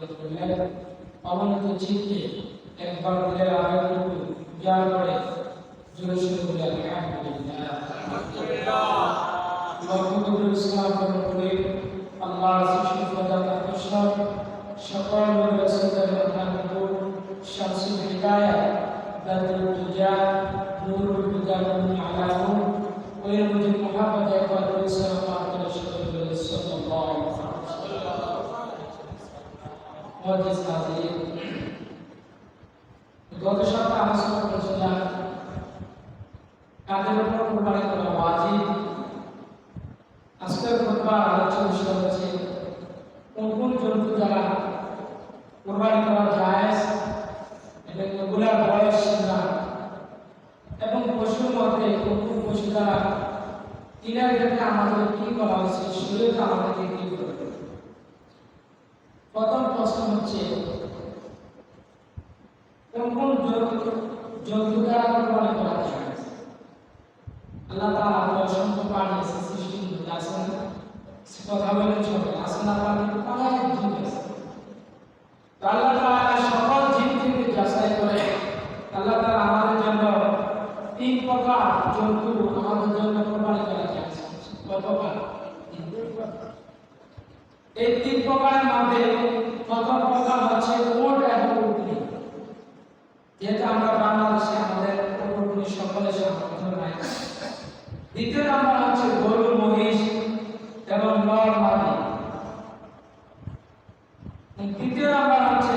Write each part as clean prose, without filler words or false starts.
করলেন অবনত চিত্তে একবার দিলের আবেগটুকু উজাড় করে জোরে শুরু করে আলহামদুলিল্লাহ। মহম্মদুর ইসলাম করে আল্লাহর সৃষ্টি প্রদান আকর্ষণ সকল রাসূলের মহানবুর শামসুল হিদায়াত বাদরুল দুজা নূরুল হুদা নূরুল আলাম ওই মুজিব মুহাম্মদ একবার সাল্লাল্লাহু আলাইহি ওয়াসাল্লাম গত সপ্তাহে আলোচনা করেছিলাম কাদের উপর কুরবানি করা ওয়াজিব। আজকের খুতবার আলোচনা বিষয় হচ্ছে কোন কোন জন্তু দ্বারা কুরবানি করা জায়েজ এবং এগুলার বয়স সীমা এবং পশুর মধ্যে কোন কোন পশু দ্বারা কিনার ক্ষেত্রে আমাদের কি করা উচিত, শরীয়তে আমাদেরকে কি করতে হবে। প্রথম প্রশ্ন হচ্ছে কোন কোন জন্তু দ্বারা কুরবানি করা জায়েজ। আল্লাহ তাআলা অসংখ্য প্রাণী সৃষ্টি করেছেন, কথা বলেন সবাই আসেন আপনাদের অনেক জীব আছে। আল্লাহ তাআলা সকল জীব থেকে যাচাই করে আল্লাহ তাআলা আমাদের জন্য তিন প্রকার জন্তু আমাদের জন্য কুরবানি করা জায়েজ। কত প্রকার? এই তিন প্রকারের মধ্যে প্রথম প্রকার হচ্ছে উট এবং উটনি। যেটা আমরা বাংলাদেশে আমাদের উটনি সকলের সামর্থ্য নাই। দ্বিতীয় নাম্বার হচ্ছে গরু, মহিষ এবং নর মাদি। তৃতীয় নাম্বার হচ্ছে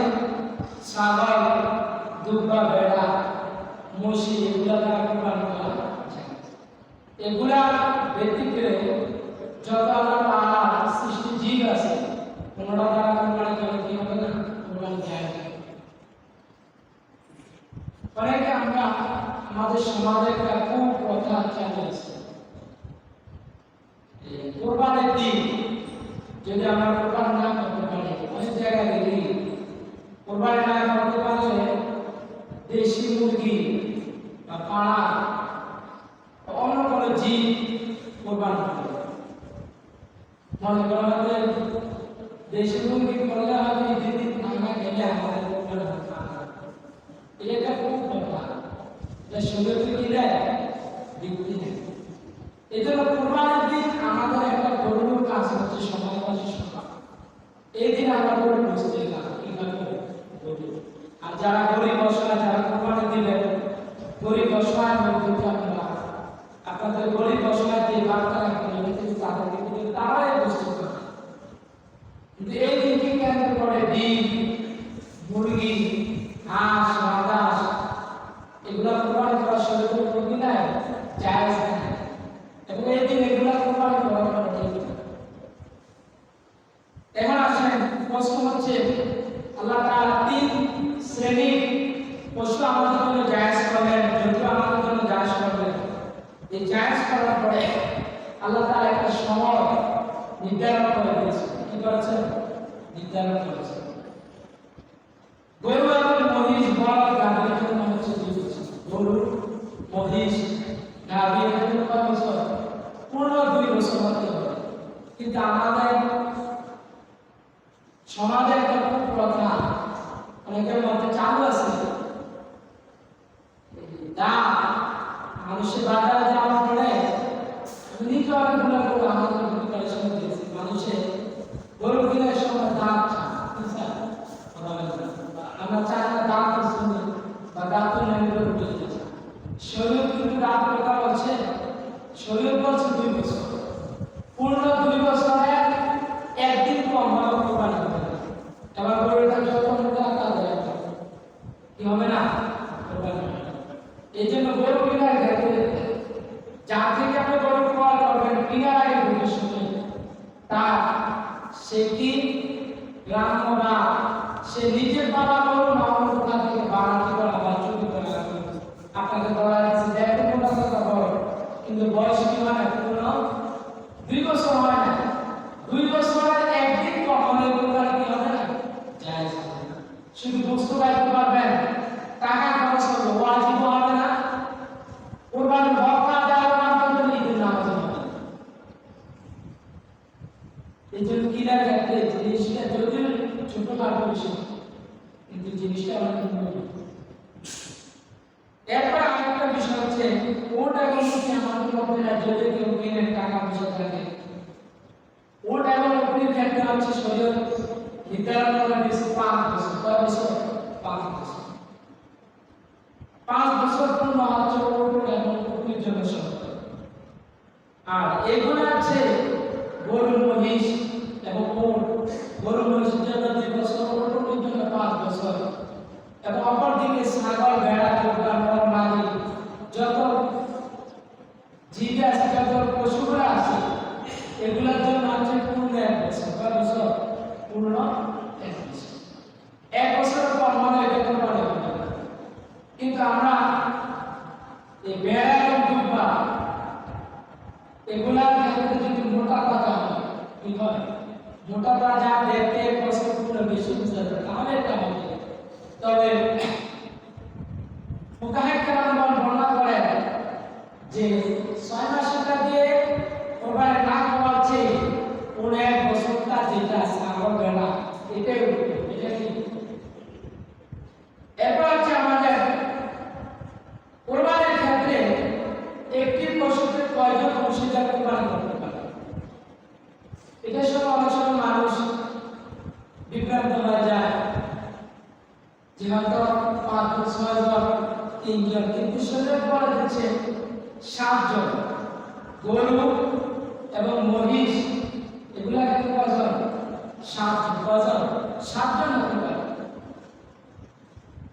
ছাগল, দুব্বা, ভেড়া, মহিষ, এগুলা দ্বারা কুরবানি করা যায়। এগুলা ব্যতিক্রে যত আমরা সৃষ্টি জীব আছে কোনটা দ্বারা কুরবানি করে কি হবে না, কুরবানি যায় না। অনেকে আমরা আমাদের সমাজে একটা কুপ্রথা চালু আছে, কুরবানির দিন যদি আমরা কুরবানি না করতে পারি, অনেক জায়গায় দেখি কুরবানি না করতে পারলে দেশি মুরগি বা পাড়া অন্য কোনো জীব কুরবানি করে। মনে করা হবে দেশি মুরগি করলে হবে যদি আমরা গেলে আমাদের কুরবানি হবে না। এটা খুব কথা যা শরীয়তে কি দেয়, দিতে দেয়। এই জন্য কুরবানির দিন আমাদের একটা গরুর কাজ হচ্ছে সমাজবাসী সভা। এই দিন আমরা গরু বুঝতে না কিভাবে গরু। আর যারা গরিব অসহায় যারা কুরবানি দিলেন, গরিব অসহায় মধ্যে আপনাদের গরিব অসহায় যে বার্তা রাখবেন কিন্তু তাদেরকে কিন্তু তারাই বুঝতে পারে। কিন্তু এই দিনকে কেন্দ্র করে ডিম, মুরগি, হাঁস, বাতাস এগুলা কুরবানি করা শরীয়তের প্রতি নাই, জায়েজ নাই। এবং এই দিন এগুলা কুরবানি করা ঠিক না। এখন আসেন প্রশ্ন হচ্ছে আল্লাহ তাআলা তিন শ্রেণীর পশু আমাদের জন্য জায়েজ করলেন, জন্তু আমাদের জন্য জায়েজ করলেন। এই জায়েজ করার পরে আল্লাহ তাআলা একটা সময় নির্ধারণ করে দিয়েছেন। কি করেছেন? নির্ধারণ করেছেন। গরু এবং মহিষ, বলদ, গাভীর জন্য হচ্ছে 2 বছর। গরু, মহিষ, গাভীর জন্য কত বছর? পূর্ণ 2 বছর হতে হবে। কিন্তু আমাদের সমাজের একটা প্রথা অনেকের মধ্যে চালু আছে, মানুষের বাজারে যাওয়ার পরে নিজে অনেকগুলো গরু আমাদের প্রিপারেশন দিয়েছে। মানুষের গরু কেনার সময় দাম আমরা চাই না দাম শুনি বা দাম উঠে যেতে। শরীর কিন্তু দাম কথা বলছে, শরীর বলছে 2 বছর। পূর্ণ 2 বছরে একদিন কম হলেও কুরবানি হবে না। এবার গরুটা যত মোটা আকার দেয় কি হবে না, কুরবানি হবে না। এই জন্য গরু কেনার ক্ষেত্রে যার থেকে আপনি গরু ক্রয় করবেন কেনার আগে বুঝে শুনে তার সে কি গ্রাম্য না সে নিজের বাবা গরু না অন্য কোথা থেকে বাড়াতে করা বা চুরি করা আপনাকে বলা হয়েছে দেখো কোথা থেকে বড়, কিন্তু বয়স কি হয় না, পূর্ণ 2 বছর হয় না। 2 বছরের একদিন কখনো কুরবানি কি হবে না, জায়েজ হবে না। শুধু বস্তু রাখতে পারবেন, টাকা খরচ করবে, ওয়াজিব হবে না। কুরবানি বকরা দেওয়ার মাধ্যমে ঈদের নামাজ হবে। এই জন্য কিনার ক্ষেত্রে জিনিসটা যদি ছোটখাটো বেশি, কিন্তু জিনিসটা অনেক মূল্য। এরপর আরেকটা বিষয় হচ্ছে ওট এবং উটনি আমাদের মধ্যে যদি কেউ কিনে টাকা পয়সা থাকে, ওট এবং উটনির ক্ষেত্রে হচ্ছে শরীয়ত নির্ধারণ করা হয়েছে 5 বছর। কয় বছর? 5 বছর। 5 বছর পূর্ণ হচ্ছে ওট এবং উটনির জন্য শর্ত। আর এগুলো আছে গরু মহিষ এবং ওট। গরু মহিষের জন্য 2 বছর, ওটের জন্য 5 বছর। এবং অপরদিকে ছাগল, ভেড়া, কুকুর, মোষ, মাঝি যত জীব আছে, যত পশুগুলো আছে, এগুলোর জন্য হচ্ছে পূর্ণ 1 বছর। কয় বছর? পূর্ণ 1 বছর। 1 বছরের পর মনে এটা কোরবানি হবে। কিন্তু আমরা এই ভেড়া এবং দুব্বা এগুলার ক্ষেত্রে যদি মোটা তাজা হয়, কি হয়? মোটা তাজা দেখতে 1 বছর পূর্ণ বেশি বুঝতে হবে, তাহলে এটা হবে। তবে ফুকাহে কেরামগণ বর্ণনা করেন যে 6 মাসটা দিয়ে কোরবানি না করার চেয়ে 1 বছরটা যেটা ছাগল ভেড়া এটাই উঠবে। এটা কি? এরপর হচ্ছে আমাদের কোরবানির ক্ষেত্রে একটি পশুকে কয়জন অংশীদার কোরবানি করতে পারে? এটা সব অনেক সময় মানুষ বিভ্রান্ত হয়ে যায় যে হয়তো 5 6 জন 3 জন, কিন্তু শরীয়ত বলে দিচ্ছে 7 জন। গরু এবং মহিষ এগুলা কিন্তু কয়জন? 7 জন। কয়জন? 7 জন হতে পারে।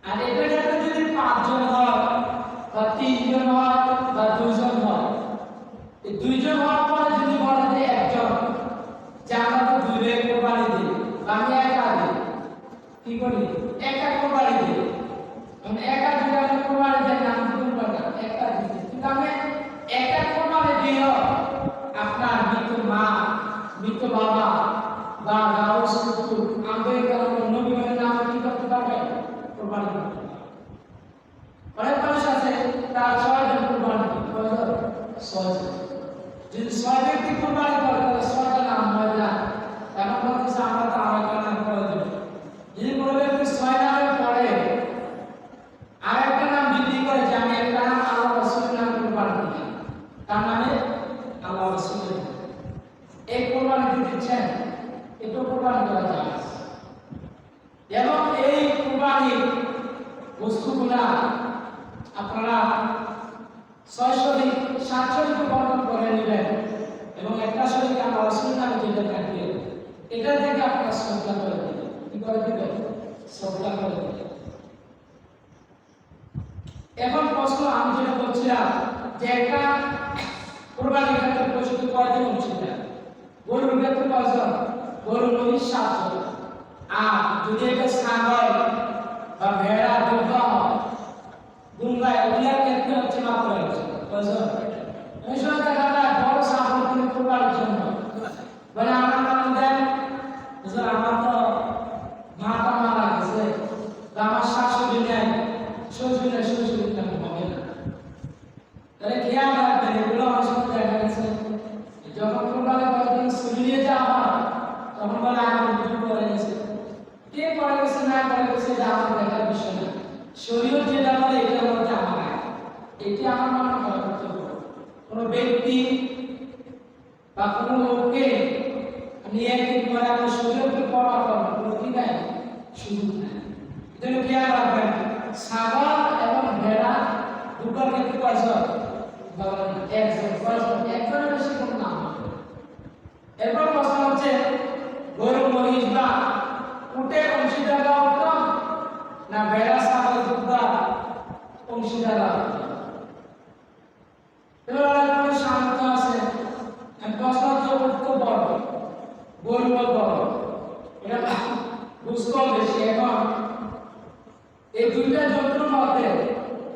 আর এটার ক্ষেত্রে যদি 5 জন হয় বা 3 জন হয় বা 2 জন হয়, এই 2 জন হওয়ার পরে যদি বলে যে একজন যে আমরা তো 2 রে কোরবানি দিই, আমি একা দিই, কি করি? একা কোরবানি দিই। মানে একা দিলে আমি কোরবানি দেই না, আমি কোরবানি একা দিই। কিন্তু আমি একা কোরবানি দিও আপনার মৃত মা, মৃত বাবা বা গাউস কুকুর আমাদের কারণে নবীর নামে কি করতে পারবে? কোরবানি করতে পারবে। অনেক মানুষ আছে তার 6 জন কোরবানি করে, 6 জন। যদি 6 ব্যক্তি কোরবানি করে তাহলে 6টা নাম হয় না। এমন বলতেছে আমরা তো আরেকটা নাম করে দেব। যদি কোনো ব্যক্তি 6 নামের পরে আরেকটা নাম বৃদ্ধি করে যে আমি একটা নাম আল্লাহ রাসূলের নাম কোরবানি দিই, তার মানে আল্লাহ রাসূলের এই কোরবানি দিচ্ছেন, এটা কোরবানি করা যায়। এবং এই কোরবানির বস্তুগুলা আপনারা 6 শরীক 7 শরীক বর্ণন করে নেবেন এবং একটা শরীক আল্লাহ রাসূলের নামে যেটা থাকবে এটা থেকে আপনারা সদকা করে দিবেন। কি করে দিবেন? সদকা করে দিবেন। এখন প্রশ্ন আমি যেটা বলছিলাম যে একটা কোরবানির ক্ষেত্রে পশুকে কয়জন অংশীদার? গরুর ক্ষেত্রে কয়জন? গরু মহিষ 7 জন। আর যদি এটা ছাগল বা ভেড়া, দুম্বা হয়, দুম্বা এগুলোর ক্ষেত্রে হচ্ছে মাত্র 1 জন। কয়জন? এই সময় দেখা যায় বড় ছাগল কিনে কোরবানির জন্য বলে আমার নাম দেন, বুঝলেন, আমার তো মাটা মারা গেছে বা আমার শাশুড়ি নেই, শ্বশুর নেই, শ্বশুরের নাম হবে না। তাহলে খেয়াল রাখবেন, এগুলো অনেক সময় দেখা গেছে যখন কোরবানি করার জন্য ছুটি নিয়ে যাওয়া হয় তখন বলে আমি রুজু করে গেছে। কে করে গেছে না করে গেছে এটা আমার দেখার বিষয় না। শরীয়ত যেটা বলে এটার মধ্যে আমার আয়, এটি আমার মনে করা কর্তব্য। কোনো ব্যক্তি বা কোনো লোককে নিয়ে একদিন পরে আমি শরীয়তকে পড়া করবো কোনো কি নাই, সুযোগ নাই। এজন্য খেয়াল রাখবেন ছাগল এবং ভেড়া দুটোর ক্ষেত্রে কয়জন? একজন। কয়জন? একজনের বেশি কোনো নাম হবে। এরপর প্রশ্ন হচ্ছে গরু মহিষ বা উটের অংশীদার উত্তম না ভেড়া ছাগল দুব্বা অংশীদার উত্তম? এবার কোনো সামর্থ্য আছে, প্রশ্ন হচ্ছে উট তো বড়, গরু বড়, এটা বুঝতেও বেশি। এখন এই দুইটা জন্তুর মধ্যে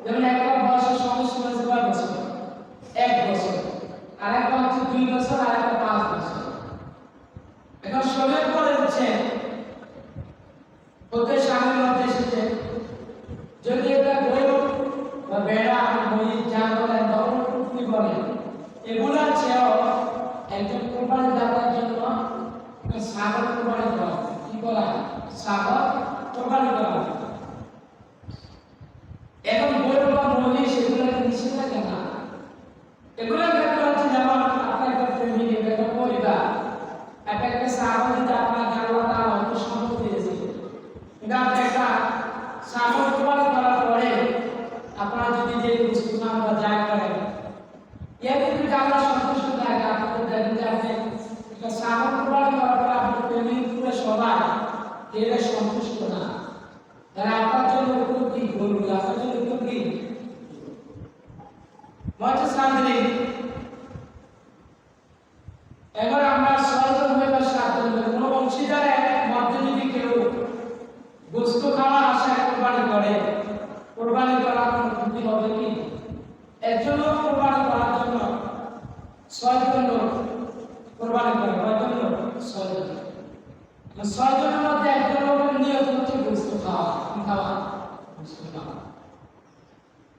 যেমন একটা বয়সের সমস্যা হয়েছে 1 বছর, 1 বছর, আর একটা হচ্ছে 2 বছর, আর একটা 5 বছর। এখন শরীয়ত বলে দিচ্ছে ওদের স্বামীর মধ্যে এসেছে যদি এটা গরু বা ভেড়া, মহিষ, যা বলেন বা উটনি বলেন, এগুলা চেয়েও একজন কোরবানি দেওয়ার জন্য ছাগল কোরবানি করা, কি করা? ছাগল কোরবানি করা। এখন গরু বা মহিষ এগুলো নিষেধাজ্ঞা না, এগুলোর ক্ষেত্রে হচ্ছে যেমন আপনার একটা ফ্যামিলি, একটা পরিবার, একটা সাহায্য আপনার আল্লাহ তাআলা হয়তো সম্পদ দিয়েছে, কিন্তু আপনি একটা ছাগল কোরবানি করার পরে আপনারা যদি যে বস্তু খান বা যা করেন এর কিন্তু আল্লাহ সন্তুষ্ট থাকে। আপনাদের দেখেন যে আপনি একটা ছাগল কোরবানি করার পরে আপনার ফ্যামিলি পুরো সবাই এরা সন্তুষ্ট না, তারা আপনার জন্য কি গরু, আপনার জন্য কি মজা সামনে। এবার আমরা 6 জন বা 7 জন কোনো অংশীদারের মধ্যে যদি কেউ গোশত খাওয়ার আশায় কোরবানি করে, কোরবানি করার কোনো ক্ষতি হবে কি? একজন লোক কোরবানি করার জন্য 6 জন লোক কোরবানি করে, কয়জন লোক? 6 জন। 6 জনের মধ্যে একজন লোকের নিয়ত হচ্ছে গোশত খাওয়া, কি খাওয়া? গোশত খাওয়া।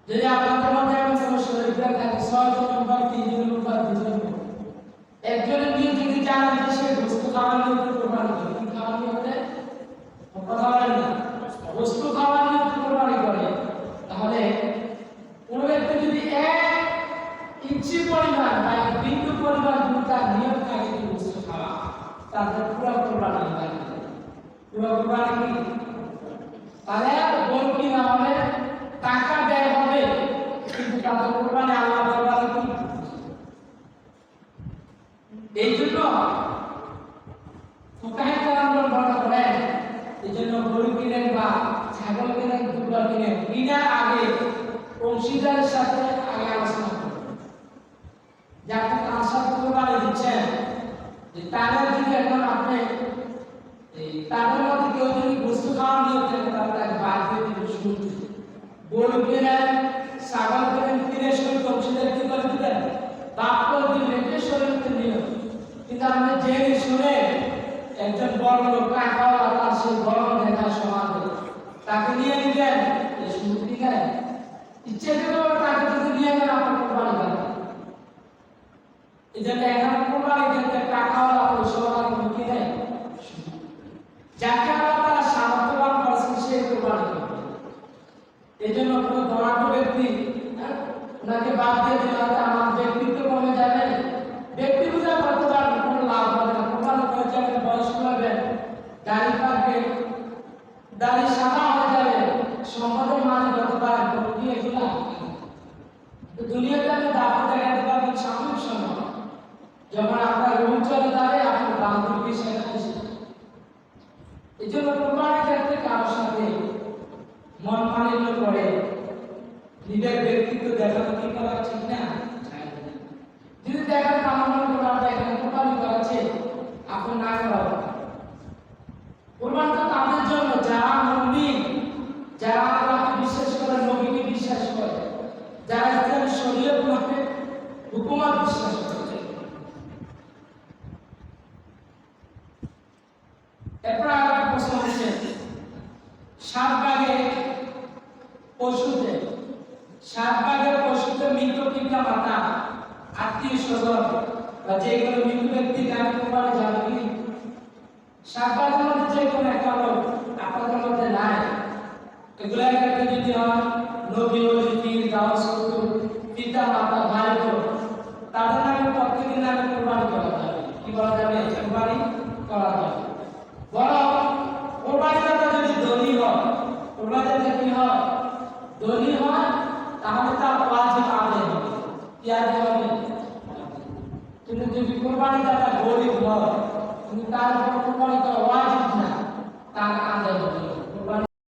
যদি আপনাদের মধ্যে এমন কোনো শরীরটা থাকে 6 জন বা 3 জন বা 2 জন, একজনের নিয়ে যদি জানেন যে সে গোশত খাওয়ার নিয়ে কোরবানি করে, কি খাওয়ার নিয়তে? কথা বলেন না, গোশত খাওয়ার নিয়ে কোরবানি করে, তাহলে কোন ব্যক্তি যদি 1 ইঞ্চি পরিমাণ বা 1 বিন্দু পরিমাণ যদি তার নিয়ত থাকে গোশত খাওয়া, তাহলে পুরো কোরবানি হবে, পুরো কোরবানি কি? তাহলে গরু কিনা হবে, টাকা ব্যয় হবে, কিন্তু তাদের কোরবানি আল্লাহ দরবারে কি? এই জন্য ফুকাহে কেরামগণ বর্ণনা করেন, এই জন্য গরু কিনেন বা ছাগল কিনেন, দুর্বা কিনেন, কিনার আগে অংশীদারের সাথে আগে আলোচনা করবেন যে আপনি তার সাথে কোরবানি দিচ্ছেন, যে তাদের যদি এখন আপনি তাদের মধ্যে কেউ যদি বস্তু খাওয়া নিয়ে থাকে তাহলে তাকে বাদ দিয়ে দিতে শুরু করতে, গরু কিনেন, ছাগল কিনেন, কিনে শরীর অংশীদার কি করে দিতেন? বাপ করে দিলেন, যে শরীরকে নিয়ে। কিন্তু আপনি জেনে শুনে একজন বড় লোক টাকাওয়ালা, তার সেই বড় দেখা সমাজে তাকে নিয়ে নিলেন, এই শুরু ঠিক আছে, ইচ্ছে করে তাকে যদি নিয়ে গেলে আপনার কোরবানি করেন। এই জন্য এখানে কোরবানি দিতে টাকাওয়ালা পয়সাওয়ালা কোনো কি নেই, যাকে আল্লাহ তাআলা সামর্থ্যবান করেছেন সে কোরবানি করবে। এই জন্য কোনো ধনাঢ্য ব্যক্তি ওনাকে বাদ দিয়ে দিলে হয়তো আমার ব্যক্তিত্ব কমে যাবে, ব্যক্তি পূজা করতে পারবে, কোনো লাভ হবে না। কোরবানি করে যাবেন, বয়স্ক হবেন, দাড়ি পাকবে, দাড়ি সাদা হয়ে যাবে, সম্পদের মালিক হতে পারেন, কোনো কি এগুলা দুনিয়াতে আপনি দাপট দেখাতে পারবেন সাময়িক সময়, যখন আপনার রুম চলে যাবে আপনার বান্ধবী সেটা এসে। এই জন্য কোরবানির ক্ষেত্রে কারোর সাথে মন মালিন্য করে নিজের ব্যক্তিত্ব দেখানো কি করা ঠিক না। যদি দেখেন আমার মনে করা এখানে কোরবানি করাচ্ছে, আপনি না করা, কোরবানি তো তাদের জন্য যারা মুমিন, যারা আল্লাহকে বিশ্বাস করে, নবীকে বিশ্বাস করে, যারা ইসলামের শরীয়ত মাফিক হুকুমত বিশ্বাস করে। এরপর আরেকটা প্রশ্ন হচ্ছে 7 ভাগের পশুতে, 7 ভাগের পশুতে মৃত পিতা মাতা, আত্মীয় স্বজন বা যে কোনো মৃত ব্যক্তির নামে কোরবানি যাবে কি? 7 ভাগের মধ্যে যে কোনো একটা লোক আপনাদের মধ্যে নাই, এগুলা একটা যদি হয় নবী, ওলি, পীর, গাউস, কুতুব, পিতা মাতা, ভাই বোন, তাদের নামে প্রত্যেকের নামে কোরবানি করা যাবে। কি বলা যাবে? কোরবানি করা যাবে। বরং কোরবানিদাতা যদি ধনী হয়, কোরবানিদাতা কি হয়? ধনী হয়, তাহলে তার ওয়াজিব আদায় হবে। কি আদায় হবে? কিন্তু যদি কোরবানিদাতা গরিব হয়, কিন্তু তার